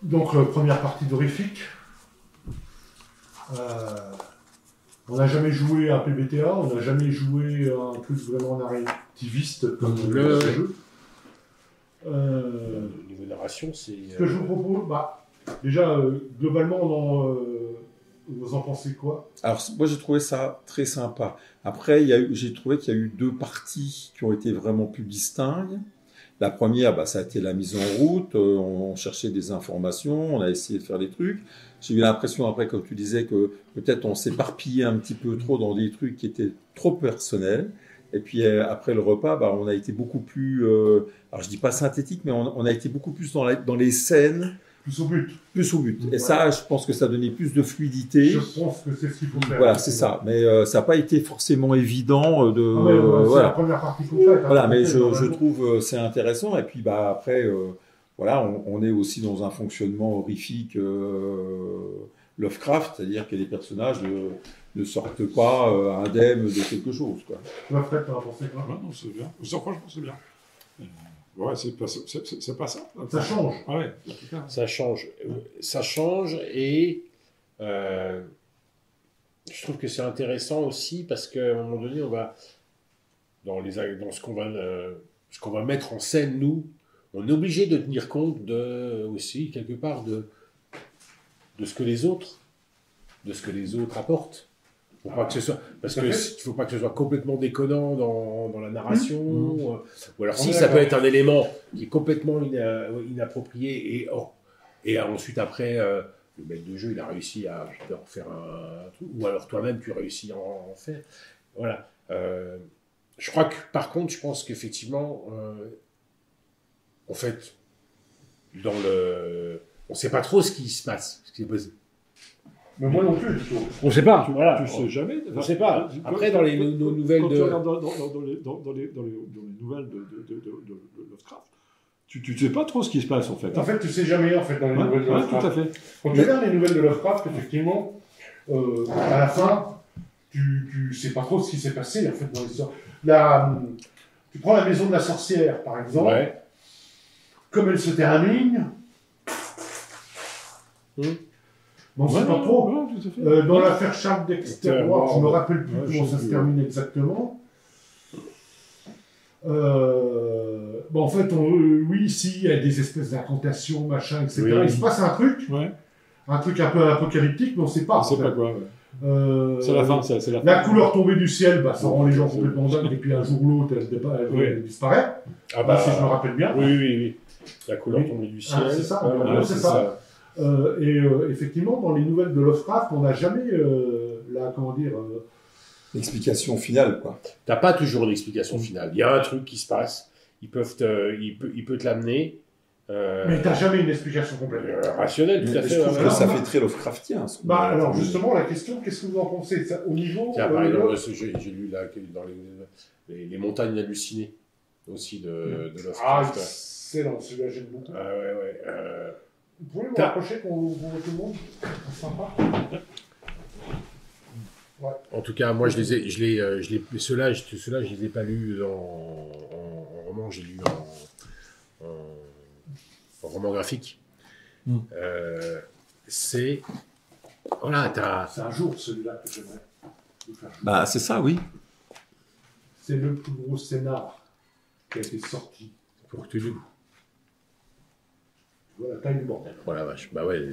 Donc, première partie d'Horrifique. On n'a jamais joué à PBTA, on n'a jamais joué à un truc vraiment narrativiste comme ce jeu. Au niveau narration, c'est... Ce que je vous propose, déjà, globalement, vous en pensez quoi? Alors, moi, j'ai trouvé ça très sympa. Après, j'ai trouvé qu'il y a eu deux parties qui ont été vraiment plus distinctes. La première, ça a été la mise en route. On cherchait des informations, on a essayé de faire des trucs. J'ai eu l'impression, après, comme tu disais, que peut-être on s'éparpillait un petit peu trop dans des trucs qui étaient trop personnels. Et puis, après le repas, on a été beaucoup plus... alors, je dis pas synthétique, mais on a été beaucoup plus dans les scènes. Plus au but. Plus au but. Et ça, je pense que ça donnait plus de fluidité. Je pense que c'est ce qu'il faut faire. Voilà, c'est ça. Mais ça n'a pas été forcément évident de... c'est voilà. la première partie qu'on fait. Voilà, mais je trouve c'est intéressant. Et puis, après, voilà, on est aussi dans un fonctionnement horrifique Lovecraft, c'est-à-dire que les personnages ne sortent pas indemnes de quelque chose, quoi. Lovecraft, t'en as pensé quoi? Non, c'est bien. Ça, franchement, c'est bien. Ouais, c'est pas ça. Ça change. Ah ouais, ça change. Ça change et je trouve que c'est intéressant aussi parce qu'à un moment donné, on va dans ce qu'on va mettre en scène, nous, on est obligé de tenir compte aussi quelque part de ce que les autres apportent. Faut pas que ce soit, parce qu'il ne faut pas que ce soit complètement déconnant dans la narration. Ou alors si ça peut être un élément qui est complètement inapproprié et ensuite après le maître de jeu il a réussi à en faire un truc, ou alors toi-même tu réussis à en faire. Voilà. Je crois que par contre je pense qu'effectivement en fait on sait pas trop ce qui se passe, ce qui est possible. Mais moi non plus. On ne sait pas. Voilà. Tu sais jamais. On ne sait pas. Après, dans les nouvelles dans de... Dans les nouvelles de Lovecraft, tu ne sais pas trop ce qui se passe, en fait. En fait, tu ne sais jamais, en fait, dans les nouvelles de Lovecraft. Tout à fait. Quand tu regardes les nouvelles de Lovecraft, effectivement, à la fin, tu ne sais pas trop ce qui s'est passé, en fait, dans l'histoire. Tu prends la maison de la sorcière, par exemple. Ouais. Comme elle se termine... On ne sait pas trop. Dans l'affaire Charles Dexter Ward, je ne me rappelle plus comment ça se termine exactement. En fait, oui, ici, il y a des espèces d'incantations, machin, etc. Oui. Il se passe un truc un peu apocalyptique, mais on ne sait pas. On ne sait pas quoi. C'est la fin. C'est la fin. La couleur tombée du ciel, ça rend les gens complètement dingues, et puis un jour ou l'autre, elle disparaît. Si je me rappelle bien. Oui. La couleur tombée du ciel. C'est ça. C'est ça. Effectivement, dans les nouvelles de Lovecraft, on n'a jamais l'explication finale, quoi. T'as pas toujours l'explication finale. Il y a un truc qui se passe. Il peut te l'amener. Mais t'as jamais une explication complète. Rationnelle, tout à fait. Je trouve que ça fait très Lovecraftien. Alors justement, la question, qu'est-ce que vous en pensez ça, au niveau Tiens, par exemple, j'ai lu là dans les montagnes hallucinées aussi de Lovecraft. Ah, excellent, celui-là j'aime beaucoup. Ouais. Vous pouvez me rapprocher qu'on voit tout le monde? C'est sympa. Ouais. En tout cas, moi, ceux-là, je les ai pas lus en roman, j'ai lu en roman graphique. C'est un jour celui-là que j'aimerais. C'est ça, oui. C'est le plus gros scénar qui a été sorti. Pour que tu lis. Voilà, taille du bordel. Oh la vache, ouais.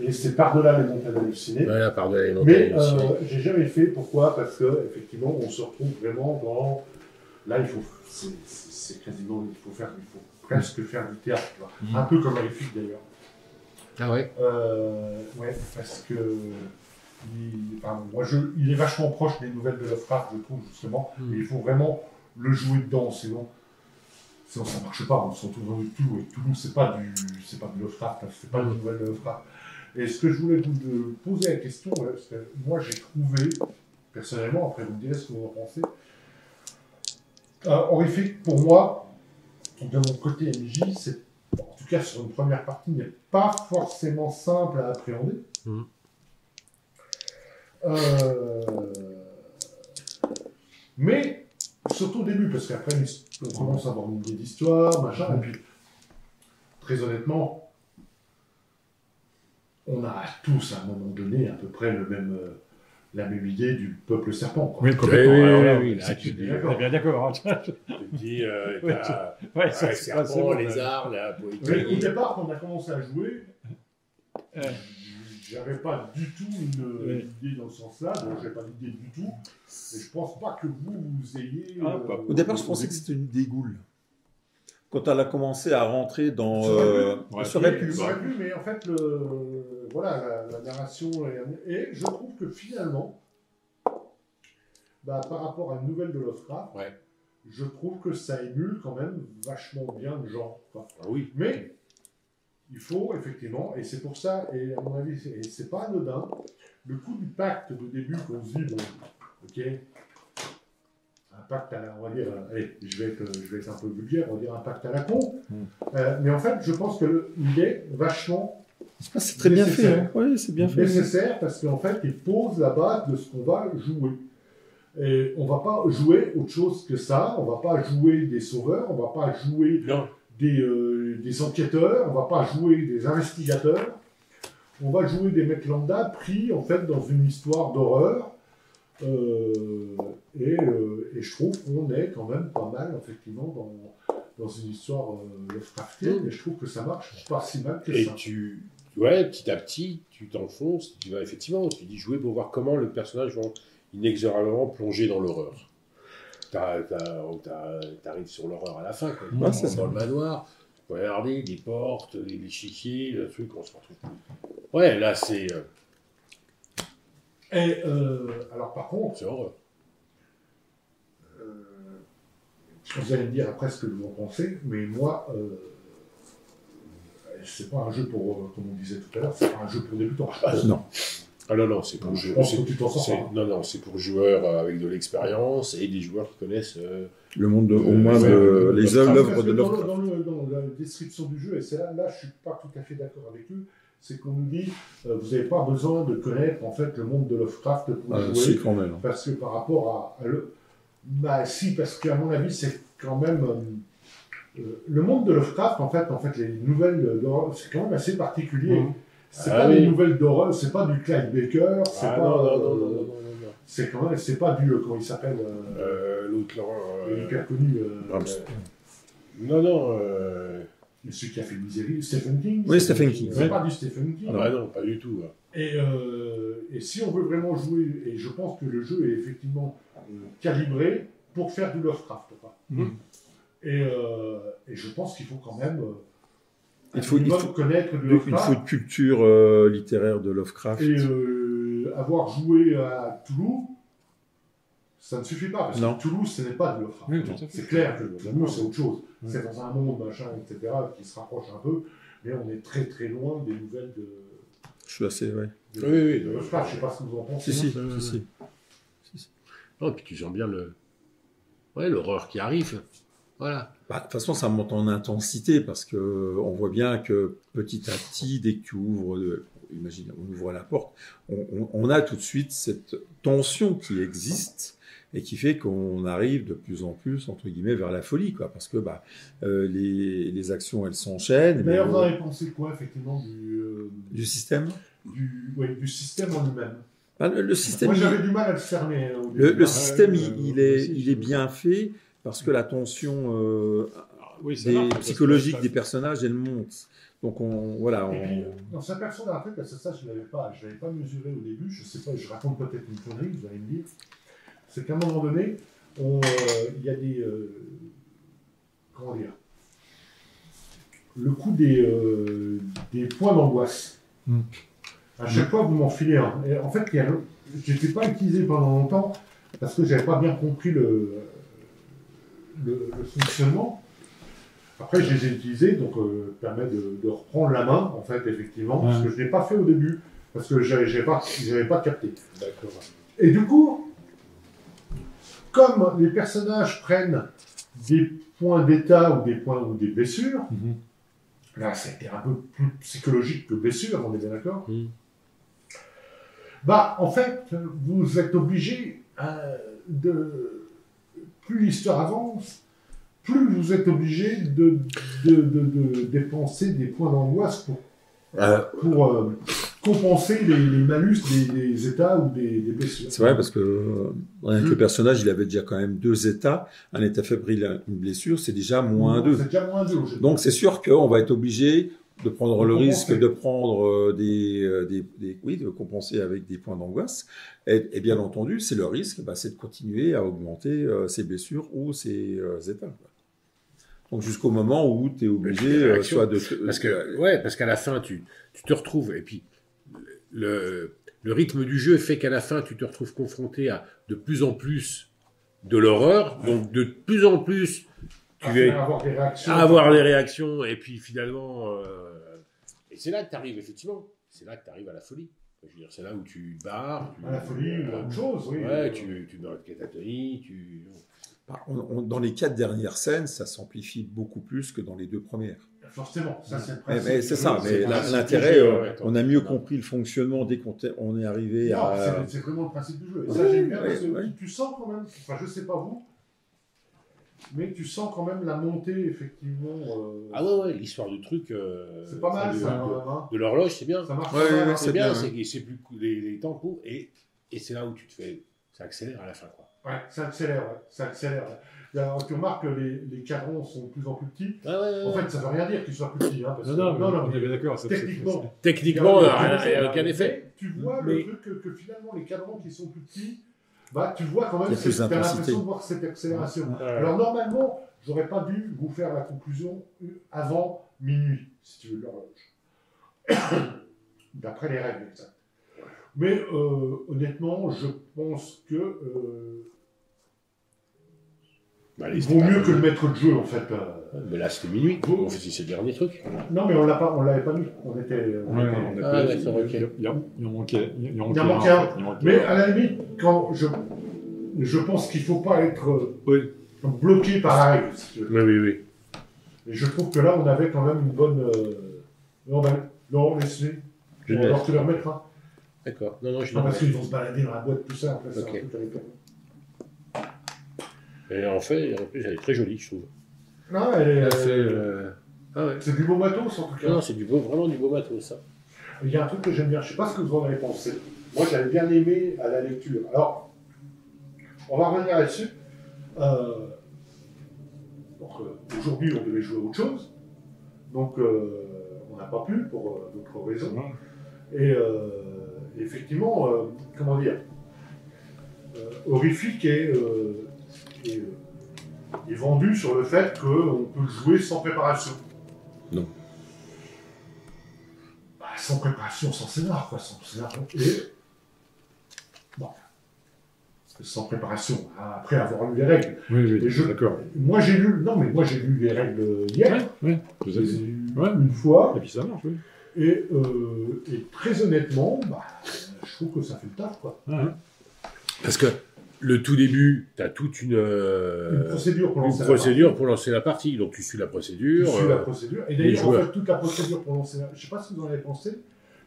Et c'est par-delà les montagnes hallucinées. Ouais, par-delà les montagnes hallucinées. Mais j'ai jamais fait. Pourquoi? Parce que effectivement, on se retrouve vraiment dans. Là, c'est quasiment. Il faut presque faire du théâtre. Un peu comme Horrifique d'ailleurs. Ah ouais. Ouais, parce que. Il est vachement proche des nouvelles de Lovecraft, je trouve justement. Et il faut vraiment le jouer dedans, sinon ça marche pas. On se retrouve dans du Toulouse. Et Toulouse, c'est pas du Lovecraft, c'est pas une nouvelle de Lovecraft. Et ce que je voulais vous poser la question, parce que moi j'ai trouvé, personnellement, après vous me direz ce que vous en pensez, Horrifique pour moi, de mon côté MJ, c'est, en tout cas sur une première partie, n'est pas forcément simple à appréhender. Mais surtout au début, parce qu'après on commence à avoir une idée d'histoire, machin, et puis très honnêtement, on a tous, à un moment donné, à peu près la même idée du peuple serpent. Quoi. Oui, complètement. Oui, Alors là, oui, oui, là, c'est- tu dis, on est bien d'accord. Hein. Tu te dis, Ouais, t'as ouais, ça, ouais, c'est serpent, bon, lézard, la Mais au poétique. départ, quand on a commencé à jouer, Ouais. j'avais pas du tout Ouais. une idée dans ce sens-là, donc j'avais pas d'idée du tout. Et je pense pas que vous ayez. Ah, pas- Au départ, je pensais que c'était une dégoule. Quand elle a commencé à rentrer dans... Ouais. ça aurait pu. Ça aurait pu, mais en fait, voilà, la narration. Et je trouve que finalement, par rapport à une nouvelle de Lovecraft, Ouais. je trouve que ça émule quand même vachement bien le genre. Quoi. Ah oui. Mais il faut effectivement, et c'est pour ça, et à mon avis, c'est pas anodin, le coup du pacte de début qu'on se dit, bon, ok, un pacte à la, on va dire, allez, je vais être un peu vulgaire, on va dire un pacte à la con, mais en fait, je pense il est vachement C'est très bien fait. nécessaire. Hein. Oui, c'est bien fait. nécessaire parce qu'en fait, il pose la base de ce qu'on va jouer. Et on va pas jouer autre chose que ça, on va pas jouer des sauveurs, on va pas jouer Non. des enquêteurs, on va pas jouer des investigateurs, on va jouer des mecs lambda pris en fait dans une histoire d'horreur. Et je trouve qu'on est quand même pas mal effectivement dans une histoire Lovecraftienne, et je trouve que ça marche pas si mal que Et ça. ouais, petit à petit, tu t'enfonces, tu vas effectivement, tu dis jouer pour voir comment le personnage va inexorablement plonger dans l'horreur. T'arrives sur l'horreur à la fin, quoi. Ouais, c'est Dans le manoir, tu peux regarder des portes, des échiquiers, le truc, on se retrouve. Ouais, là, c'est Et alors par contre, horreur. vous allez me dire après ce que vous en pensez, mais moi, c'est pas un jeu pour, comme on disait tout à l'heure, c'est pas un jeu pour débutants. Non. Ah non, non, c'est pour Je pense que tu t'en sors pas. Non, c'est pour joueurs avec de l'expérience et des joueurs qui connaissent. Le monde, au moins, les Parce œuvres que de Lovecraft. dans la description du jeu, et c'est là je suis pas tout à fait d'accord avec eux, c'est qu'on nous dit vous n'avez pas besoin de connaître en fait le monde de Lovecraft pour jouer, Si, quand même. parce que par rapport si, parce qu'à mon avis c'est quand même le monde de Lovecraft en fait les nouvelles d'horreur c'est quand même assez particulier. C'est pas des nouvelles d'horreur, c'est pas du Clive Baker, c'est pas non. c'est quand même c'est pas du comment il s'appelle L'autre là. il est hyper connu Non. celui qui a fait Misery, Stephen King. Oui, Stephen King. C'est pas du Stephen King. Ah non, pas du tout. Et si on veut vraiment jouer, et je pense que le jeu est effectivement calibré pour faire du Lovecraft. Quoi. Et je pense qu'il faut quand même Il faut connaître du il Lovecraft. faut une culture littéraire de Lovecraft. Et avoir joué à Toulouse, ça ne suffit pas, parce Non. que Toulouse, ce n'est pas du Lovecraft. Oui, tout à fait. C'est clair que Toulouse, c'est autre chose. Ouais. C'est dans un monde, machin, etc., qui se rapproche un peu, mais on est très très loin des nouvelles de... Je suis assez, ouais. Oui, de Lovecraft. Je ne sais pas ce que vous en pensez. Si. Oh, puis tu sens bien l'horreur qui arrive. Voilà. De toute façon, ça monte en intensité parce que on voit bien que petit à petit, dès que tu ouvres, imagine, on ouvre la porte, on a tout de suite cette tension qui existe et qui fait qu'on arrive de plus en plus, entre guillemets, vers la folie, quoi. Parce que les actions, elles s'enchaînent. D'ailleurs, vous en avez pensé quoi, effectivement, du système. du système en lui-même? Le système, Moi, j'avais du mal à le cerner. Au début. le système, il aussi, est bien fait parce que la tension Oui, ça marche, parce que psychologique ça- des personnages, elle monte. Donc Et puis, on s'aperçoit d'un truc, parce que ça, je ne l'avais pas mesuré au début, je sais pas, je raconte peut-être une connerie, vous allez me dire. C'est qu'à un moment donné, il y a des... comment dire? Le coup des points d'angoisse. À chaque fois, vous m'en filez un. Et en fait, je n'étais pas utilisé pendant longtemps, parce que je n'avais pas bien compris le fonctionnement. Après, je les ai utilisés, donc permet de reprendre la main, en fait, effectivement, parce que je ne l'ai pas fait au début, parce que je n'avais pas capté. D'accord. Et du coup, comme les personnages prennent des points d'état ou des blessures, là, c'était un peu plus psychologique que blessure, on est bien d'accord. En fait, vous êtes obligé plus l'histoire avance, plus vous êtes obligé de dépenser des points d'angoisse pour pour compenser les malus des états ou des blessures. C'est vrai, parce que avec le personnage, il avait déjà quand même 2 états. Un état fébrile, une blessure, c'est déjà -2. C'est déjà -2. Donc c'est sûr qu'on va être obligé de prendre le compenser. risque de prendre de compenser avec des points d'angoisse. Et bien entendu, c'est le risque, c'est de continuer à augmenter ses blessures ou ses états. Quoi. Donc jusqu'au moment où tu es obligé soit de... Parce qu'à la fin, tu te retrouves, et puis le rythme du jeu fait qu'à la fin, tu te retrouves confronté à de plus en plus de l'horreur, donc de plus en plus, tu vas avoir des réactions, et puis finalement... Et c'est là que tu arrives, effectivement, c'est là que tu arrives à la folie. Je veux dire, c'est là où tu barres. À la folie ou autre chose, oui. Ouais, tu meurs de catatonie, Dans les 4 dernières scènes, ça s'amplifie beaucoup plus que dans les 2 premières. Forcément, ça c'est le principe. Mais c'est ça, mais l'intérêt, on a mieux compris le fonctionnement dès qu'on est arrivé à... C'est vraiment le principe du jeu. Et ça, j'aime bien parce que tu sens quand même, enfin je sais pas vous, mais tu sens quand même la montée, effectivement. Ah ouais, l'histoire du truc. C'est pas mal, ça. De l'horloge, c'est bien. Ça marche ouais, c'est bien, c'est plus les temps courent, et c'est là où tu te fais. Ça accélère à la fin, quoi. Ouais, ça accélère. Alors, tu remarques que les cadrans sont de plus en plus petits. Ouais. En fait, ça ne veut rien dire qu'ils soient plus petits. Hein, parce non, on est bien d'accord. Techniquement, il n'y a aucun effet. Tu vois le truc que finalement, les cadrans qui sont plus petits, tu vois quand même, tu as l'impression de voir cette accélération. Alors normalement, j'aurais pas dû vous faire la conclusion avant minuit, si tu veux, de l'horloge. D'après les règles, exact. Mais honnêtement, je pense que il vaut mieux que le maître de jeu, en fait. Mais là, c'était minuit. On fait c'est le dernier truc. Non, mais on l'avait pas mis. On était. D'accord, ok. Il en manquait un. Mais à la limite, quand je pense qu'il ne faut pas être bloqué par la règle, si tu veux. Oui. Et je trouve que là, on avait quand même une bonne. Non, laisse-les. Alors tu les remettras. D'accord. Non, parce qu'ils vont se balader dans la boîte, tout ça. Après, okay. Et en plus, elle est très jolie, je trouve. Non, c'est du beau matos, en tout cas. Non, c'est vraiment du beau matos, ça. Il y a un truc que j'aime bien, je ne sais pas ce que vous en avez pensé. Moi, j'avais bien aimé à la lecture. Alors, on va revenir là-dessus. Aujourd'hui, on devait jouer à autre chose. Donc, on n'a pas pu, pour d'autres raisons. Et effectivement, comment dire, Horrifique est vendu sur le fait qu'on peut jouer sans préparation. Non. Sans préparation, sans scénar, quoi. Sans scénar. Et sans préparation, après avoir lu les règles. Oui, d'accord. Moi j'ai lu les règles hier. Oui, je les ai lues une fois. Et puis ça marche, oui. Et très honnêtement, je trouve que ça fait le taf, quoi. Parce que le tout début, tu as toute une procédure pour lancer la partie. Donc tu suis la procédure. Tu suis la procédure. Et d'ailleurs, en fait, toute la procédure pour lancer la partie, je ne sais pas ce que vous en avez pensé,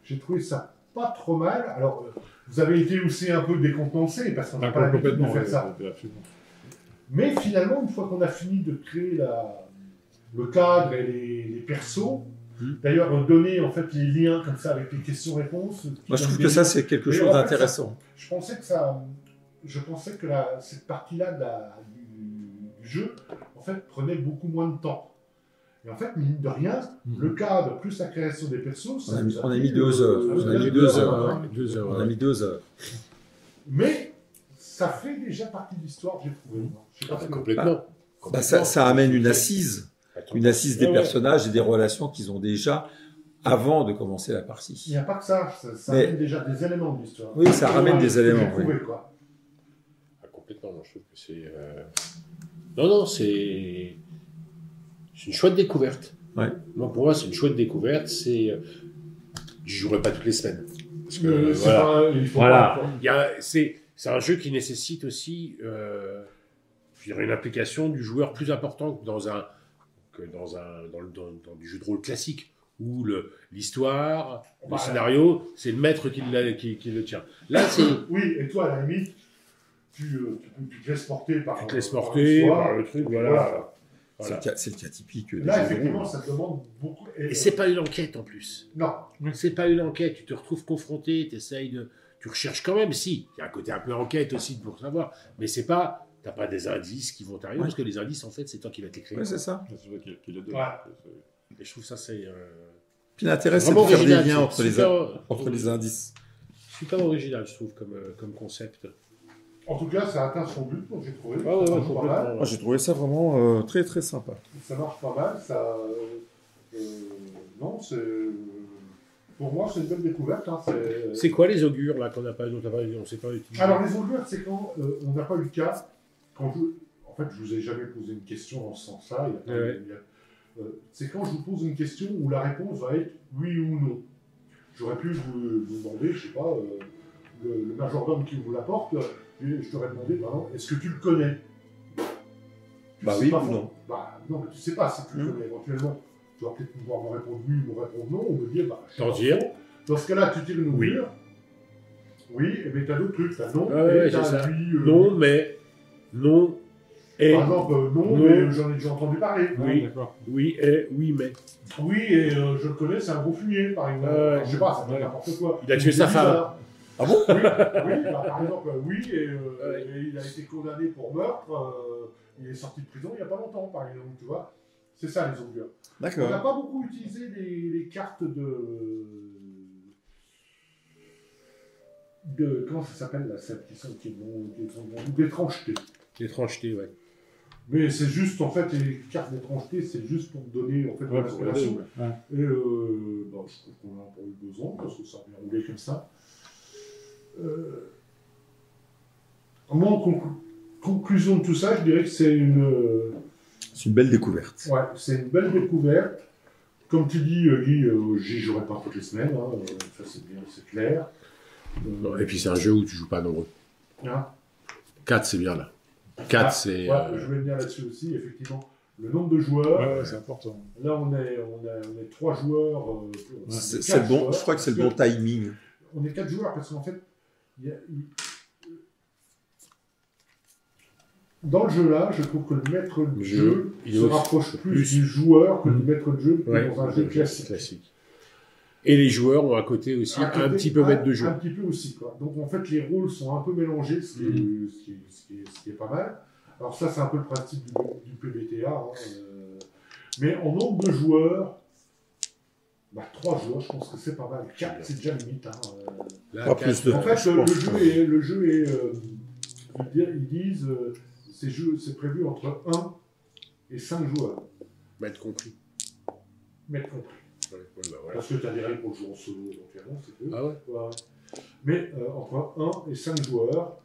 j'ai trouvé ça pas trop mal. Alors, vous avez été aussi un peu décontenancé, parce qu'on n'a pas l'habitude de faire ça. Mais finalement, une fois qu'on a fini de créer le cadre et les persos, d'ailleurs, donner en fait les liens comme ça avec les questions-réponses. Moi, je trouve que ça, c'est quelque chose d'intéressant. Je pensais que cette partie-là du jeu, en fait, prenait beaucoup moins de temps. Et en fait, mine de rien, le cadre plus la création des persos, on a mis 2 heures. On a mis 2 heures. On a mis 2 heures. Mais ça fait déjà partie de l'histoire, j'ai trouvé. Complètement. Ça amène une assise des personnages et des relations qu'ils ont déjà avant de commencer la partie. Il n'y a pas que ça amène déjà des éléments de l'histoire. Oui, ça ramène des éléments. Complètement, je trouve que c'est... Non, c'est une chouette découverte. Ouais. Moi, pour moi, c'est une chouette découverte. Je jouerai pas toutes les semaines. Parce que, c'est un jeu qui nécessite aussi une implication du joueur plus importante que dans du jeu de rôle classique, où l'histoire, le scénario, c'est le maître qui le tient. Là, c'est... Oui, et toi, à la limite, tu te laisses porter par... Tu te laisses porter par le truc, voilà. Voilà. C'est le cas typique des Là, jeux de effectivement, rôle. ça te demande beaucoup. Et c'est pas une enquête en plus. Non. C'est pas une enquête. Tu te retrouves confronté, tu recherches quand même. Si, il y a un côté un peu enquête aussi pour savoir. Mais c'est pas. T'as pas des indices qui vont t'arriver, parce que les indices, en fait, c'est toi qui vas te les créer. Oui, c'est ça. C'est vrai qu'il a deux. Ouais. Et je trouve ça, c'est. Puis l'intérêt, c'est de vraiment faire des original, liens c'est entre les indices. Super original, je trouve, comme concept. En tout cas, ça a atteint son but, donc j'ai trouvé. Ouais, Ça marche pas complètement. mal. Moi, j'ai trouvé ça vraiment très très sympa. Ça marche pas mal. Ça, non, c'est. Pour moi, c'est une belle découverte. Hein. C'est quoi les augures, là, qu'on n'a pas, on sait pas utiliser? Alors, les augures, c'est quand on n'a pas eu le cas. En fait, je vous ai jamais posé une question dans ce sens-là. C'est quand je vous pose une question où la réponse va être oui ou non. J'aurais pu vous demander, je sais pas, le majordome qui vous l'apporte, je t'aurais demandé, est-ce que tu le connais? Bah oui ou non? Bah non, mais tu sais pas si tu le connais. Éventuellement, tu vas peut-être pouvoir me répondre oui ou me répondre non, ou me dire, T'en dire. Dans ce cas-là, tu tires une Oui. augure. Oui, et bien t'as d'autres trucs. T'as non, Ouais, et c'est ça. t'as oui. Non, mais. Non, et. Par exemple, non, non. mais j'en ai déjà entendu parler. Oui. D'accord. Oui, et. Oui, mais. Oui, et je le connais, c'est un gros fumier, par exemple. Ouais. Je sais pas, ça peut être n'importe quoi. Il a tué sa femme. Bizarre. Ah bon? Oui, bah, par exemple, oui, et Ouais. il a été condamné pour meurtre. Il est sorti de prison il n'y a pas longtemps, par exemple, tu vois. C'est ça, les augures. On n'a D'accord. pas beaucoup utilisé les cartes de comment ça s'appelle, là, celles qui sont d'étrangeté. L'étrangeté, ouais. Mais c'est juste, en fait, les cartes d'étrangeté, c'est juste pour donner, en fait, Ouais, de l'inspiration. ouais. Et je trouve qu'on a pas eu besoin, parce que ça a bien roulé comme ça. En conclusion de tout ça, je dirais que c'est C'est une belle découverte. ouais, c'est une belle découverte. Comme tu dis, Guy, j'y jouerai pas toutes les semaines, hein, ça c'est bien, c'est clair. Non, et puis c'est un jeu où tu joues pas nombreux. Hein 4, c'est bien là. 4, c'est. ouais, je vais venir là-dessus aussi, effectivement. Le nombre de joueurs, Ouais, c'est important. là on est 3 joueurs. C'est le bon, je crois que c'est le bon timing. On est 4 joueurs parce qu'en fait, dans le jeu là, je trouve que le maître de jeu il se est rapproche plus plus du joueur que du maître de jeu que Ouais, dans un jeu classique. Et les joueurs ont à côté aussi À côté, un petit peu maître de jeu. Un petit peu aussi, quoi. Donc en fait, les rôles sont un peu mélangés, ce qui est pas mal. Alors ça, c'est un peu le principe du PBTA. Hein, mais en nombre de joueurs, 3 joueurs, je pense que c'est pas mal. 4, c'est déjà limite. Hein, Là, Pas 4, plus de- En fait, je le pense jeu est ils disent, c'est prévu entre 1 et 5 joueurs. maître compris. Mettre compris. Ouais, bah voilà. Parce que tu as des règles pour jouer en solo, éventuellement, c'est deux. Ah ouais. Ouais. Mais entre 1 et 5 joueurs,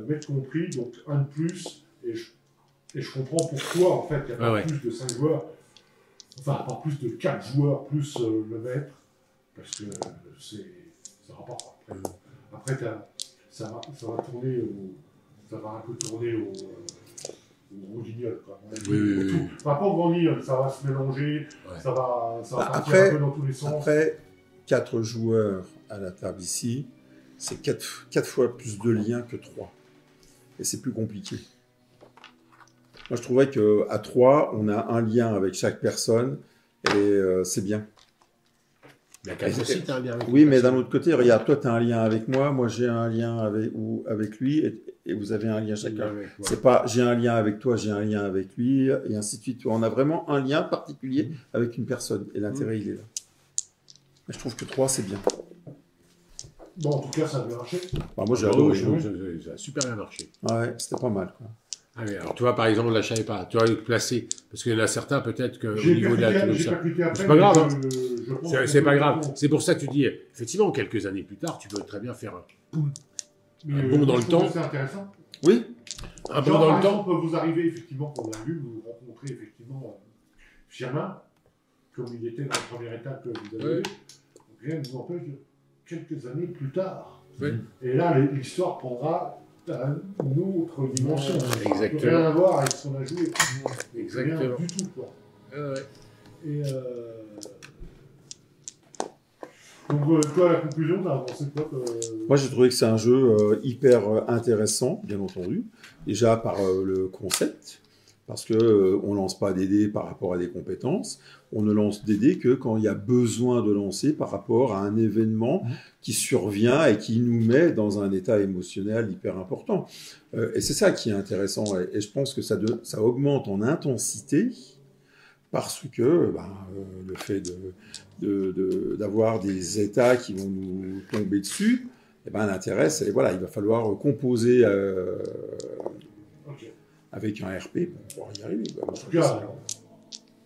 mettre compris, donc 1 de plus, et je comprends pourquoi, en fait, il n'y a pas plus de 5 joueurs, enfin, pas plus de 4 joueurs plus le maître, parce que ça rapporte. Après, ça va tourner ça va un peu tourner au guignol, quoi. Oui. Enfin, pas au grand guignol, ça va se mélanger, Ouais. ça va partir Après- un peu dans tous les sens. Après, 4 joueurs à la table ici, c'est 4 fois plus de liens que 3. Et c'est plus compliqué. Moi, je trouvais qu'à 3, on a un lien avec chaque personne et c'est bien. Mais à 4 aussi, t'as un lien avec Oui, une mais d'un personne. autre côté, regarde, toi, tu as un lien avec moi j'ai un lien avec lui et vous avez un lien chacun. Ouais, ouais. C'est pas j'ai un lien avec toi, j'ai un lien avec lui, et ainsi de suite. On a vraiment un lien particulier avec une personne, et l'intérêt, il est là. Mais je trouve que 3, c'est bien. Bon, en tout cas, ça a bien marché. Bah, moi, j'ai Oh, adoré. ça a super bien marché. Ouais, c'était pas mal, quoi. Ah oui, alors tu vois, par exemple, là, je savais pas. Tu aurais placé, parce qu'il y en a certains, peut-être, qu'au J'ai niveau de la percuté ça- après. C'est pas grave, mais hein. je pense C'est qu'on pas peut- grave. C'est pour ça que tu dis, effectivement, quelques années plus tard, tu peux très bien faire Mais, un bond dans moi, le je trouve temps. que c'est intéressant. Oui, un bond Genre, dans par le temps. exemple, vous arrivez effectivement, qu'on a vu, vous rencontrez effectivement Firmin, comme il était dans la première étape que vous avez Ouais. vue. Rien ne vous empêche de quelques années plus tard. Ouais. Et là, l'histoire prendra une autre dimension. Exactement. Ça n'a rien à voir avec ce qu'on a joué. Exactement. Rien du tout, quoi. Ouais. Et donc, toi, la conclusion, t'as pensé quoi moi j'ai trouvé que c'est un jeu hyper intéressant, bien entendu. Déjà par le concept, Parce que on lance pas des dés par rapport à des compétences, on ne lance des dés que quand il y a besoin de lancer par rapport à un événement qui survient et qui nous met dans un état émotionnel hyper important. Et c'est ça qui est intéressant. Et je pense que ça augmente en intensité parce que le fait d'avoir des états qui vont nous tomber dessus, l'intérêt, c'est voilà, il va falloir composer avec un RP pour pouvoir y arriver. En tout cas,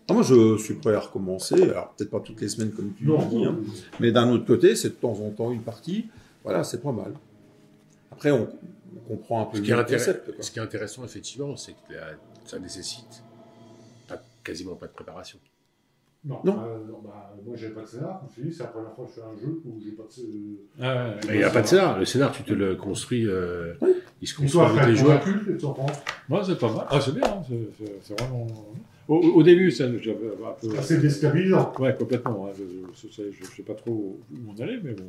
moi, je suis prêt à recommencer. Alors, peut-être pas toutes les semaines comme tu dis, hein, mais d'un autre côté, c'est de temps en temps une partie. Voilà, c'est pas mal. Après, on comprend un peu mieux le concept. Ce qui est intéressant, effectivement, c'est que ça nécessite quasiment pas de préparation. Non. Moi, j'avais pas de scénar. Je me suis dit, c'est la première fois que je fais un jeu où j'ai pas de scénar. Il n'y a pas de scénar. Le scénar, tu te le construis. Il se construit avec les joueurs. Moi, c'est pas mal. Ah, c'est bien. Hein. C'est vraiment. Au début, ça, j'avais un peu. C'est déstabilisant. Ouais, complètement. Hein. Je sais pas trop où on allait, mais bon.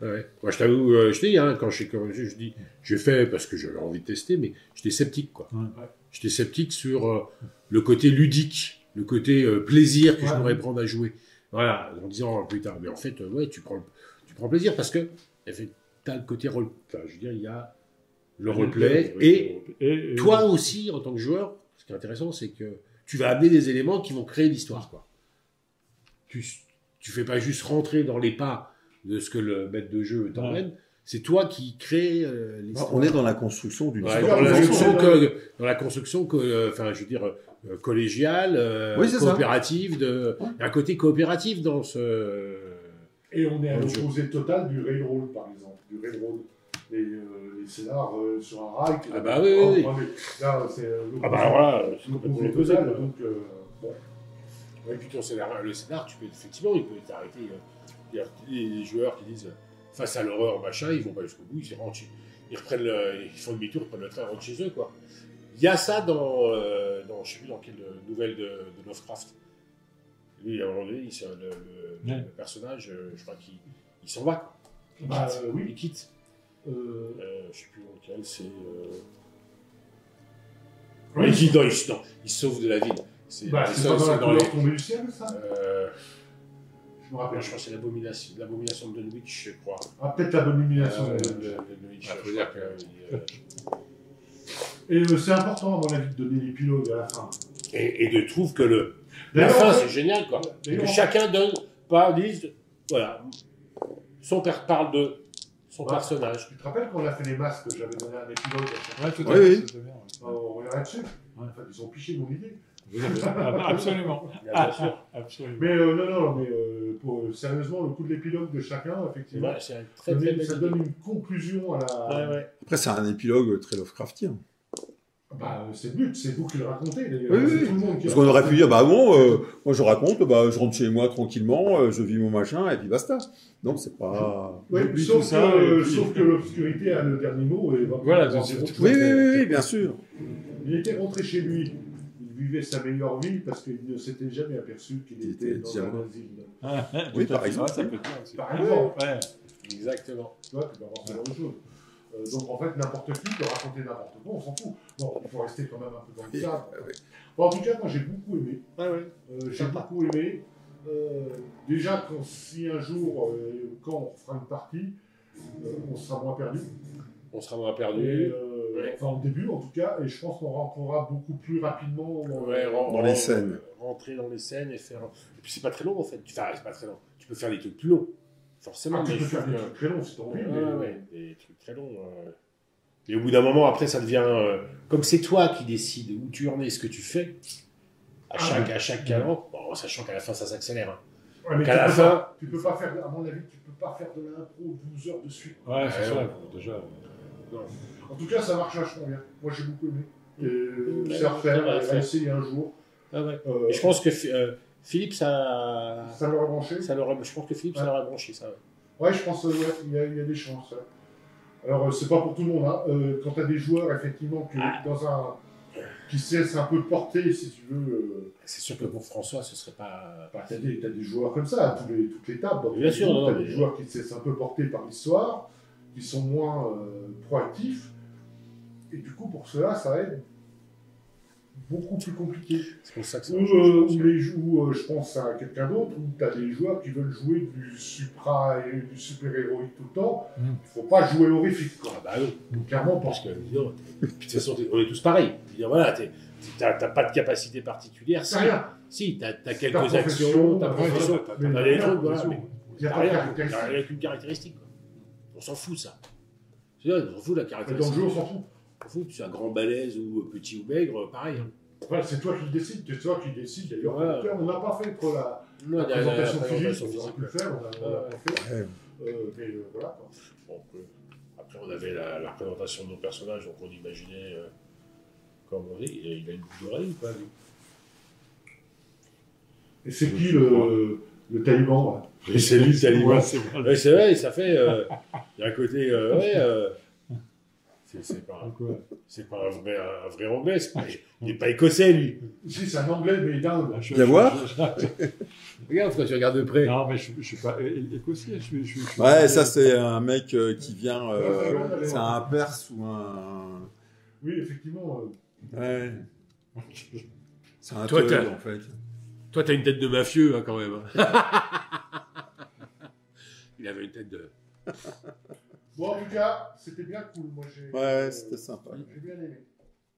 Ouais. Moi, je t'avoue, je t'ai dit, hein, quand j'ai commencé, je dis, j'ai fait parce que j'avais envie de tester, mais j'étais sceptique, quoi. Ouais. J'étais sceptique sur le côté ludique, le côté plaisir que je pourrais prendre à jouer. Voilà, en disant plus tard. Mais en fait, tu prends plaisir parce que tu as le côté rôle. Enfin, je veux dire, il y a le roleplay et toi aussi, en tant que joueur, ce qui est intéressant, c'est que tu vas amener des éléments qui vont créer l'histoire, quoi. Tu fais pas juste rentrer dans les pas de ce que le maître de jeu t'emmène. C'est toi qui crée l'histoire. On est dans la construction d'une histoire. Dans la construction, enfin, je veux dire, collégiale, coopérative. Il y a un côté coopératif dans ce. Et on est à l'opposé total du railroad, par exemple. Du railroad. Les scénars sur un rail. Ah bah oui. Là, c'est l'opposé total. Donc, bon. Et puis le scénar, tu peux effectivement, il peut t'arrêter. Il y a les joueurs qui disent face à l'horreur, machin, ils vont pas jusqu'au bout, ils font demi-tour, ils prennent le train, rentrent chez eux, quoi. Il y a ça dans je sais plus dans quelle nouvelle de Lovecraft. Lui, à un moment donné, le personnage, je crois qu'il s'en va, quoi. Il quitte. Je sais plus dans lequel, c'est. Il sauve de la ville. C'est pas dans la couleur tombée du ciel, ça je me rappelle. Je crois que c'est l'abomination de Dunwich, je crois. Ah, peut-être l'abomination de Dunwich. Et c'est important, à mon avis, de donner l'épilogue à la fin. Et de trouver que la fin, c'est génial, quoi. Que chacun dise, voilà, son père parle de son personnage. Tu te rappelles quand on a fait les masques, j'avais donné un épilogue à chaque fois. Oui. On reviendra dessus. Enfin, ils ont piché mon idée. Absolument. Bien sûr. Absolument. Mais sérieusement, le coup de l'épilogue de chacun, effectivement, ça donne une conclusion à la. Après, c'est un épilogue très Lovecraftien. C'est le but, c'est vous qui le racontez. Oui. Parce qu'on aurait pu dire, moi je raconte, je rentre chez moi tranquillement, je vis mon machin, et puis basta. Non, c'est pas. Oui, sauf que l'obscurité a le dernier mot. Et voilà, oui, bien sûr. Il était rentré chez lui. Il vivait sa meilleure vie parce qu'il ne s'était jamais aperçu qu'il était dans un asile. Oui, par exemple. Ça peut être aussi. Par exemple. Ouais. Exactement. Tu vois, tu peux avoir ce genre de choses. Donc en fait, n'importe qui peut raconter n'importe quoi, on s'en fout. Bon, il faut rester quand même un peu dans le cadre. Bon, en tout cas, moi j'ai beaucoup aimé. J'ai beaucoup aimé. Déjà, si un jour, quand on fera une partie, on sera moins perdu. On sera moins perdu. Enfin, au début, en tout cas, et je pense qu'on rentrera beaucoup plus rapidement dans les scènes. Rentrer dans les scènes et faire. Et puis, c'est pas très long en fait. Enfin, c'est pas très long. Tu peux faire des trucs plus longs. Forcément. Tu peux faire des trucs très longs si t'as envie. Des trucs très longs. Et au bout d'un moment, après, ça devient. Comme c'est toi qui décides où tu en es, ce que tu fais, à chaque calan, bon, sachant qu'à la fin, ça s'accélère. Hein. Ouais, mais qu'à la fin. Tu peux pas faire, à mon avis, tu peux pas faire de l'impro 12 heures de suite. Ouais, c'est ça, déjà. Non. En tout cas, ça marche vachement bien. Moi, j'ai beaucoup aimé. C'est à refaire, on va essayer un jour. Et je pense que Philippe, ça l'aurait branché. Je pense que Philippe, ça l'aurait branché, ça. Ouais, je pense qu'il y a des chances. Alors, c'est pas pour tout le monde. Hein. Quand tu as des joueurs, effectivement, qui se laissent un peu porter, si tu veux. C'est sûr que pour François, ce serait pas. Tu as des joueurs comme ça, à toutes les tables. Bien sûr, tu as des joueurs qui se laissent un peu porter par l'histoire, qui sont moins proactifs. Et du coup, pour cela, ça aide beaucoup plus compliqué. C'est pour ça que Ou je pense à quelqu'un d'autre, où tu as des joueurs qui veulent jouer du supra et du super-héroïque tout le temps. Il ne faut pas jouer horrifique, quoi. Ah bah non. Clairement, Parce que, de toute façon, on est tous pareils. Je veux dire, voilà, t'as pas de capacité particulière. c'est rien. Si, t'as quelques actions, t'as profession, t'as des trucs, voilà. Mais Il n'y a t'as pas de rien, caractéristique. t'as rien qu'une caractéristique. Quoi. On s'en fout, ça. C'est vrai, on s'en fout de la Dans caractéristique. le jeu, on s'en fout. On s'en fout, tu es un grand balèze ou petit ou maigre, pareil. Hein. Enfin, c'est toi qui décides, c'est toi qui décides. D'ailleurs, Ouais. on n'a pas fait trop la présentation physique, on aurait pu le faire, on l'a pas fait. Mais voilà, quoi. Bon, après, on avait la représentation de nos personnages, donc on imaginait, comme on dit, il a une boucle d'oreille ou pas, lui? Et c'est qui le taliban, là? Et c'est lui, le taliban. Ouais, c'est vrai. Ouais, c'est vrai, ça fait. Il y a un côté. C'est pas un vrai anglais, il n'est pas écossais, lui. Si, c'est un anglais, mais dingue. Viens voir. Regarde, quand tu regardes de près. Non, mais je suis pas écossais. Ouais, ça c'est un mec qui vient. C'est un Perse ou un. Oui, effectivement. Ouais. C'est un Toi, Teul, en fait. Toi, t'as une tête de mafieux, hein, quand même. Il avait une tête de. Bon, en tout cas, c'était bien cool. Moi, Ouais, c'était sympa. j'ai bien aimé.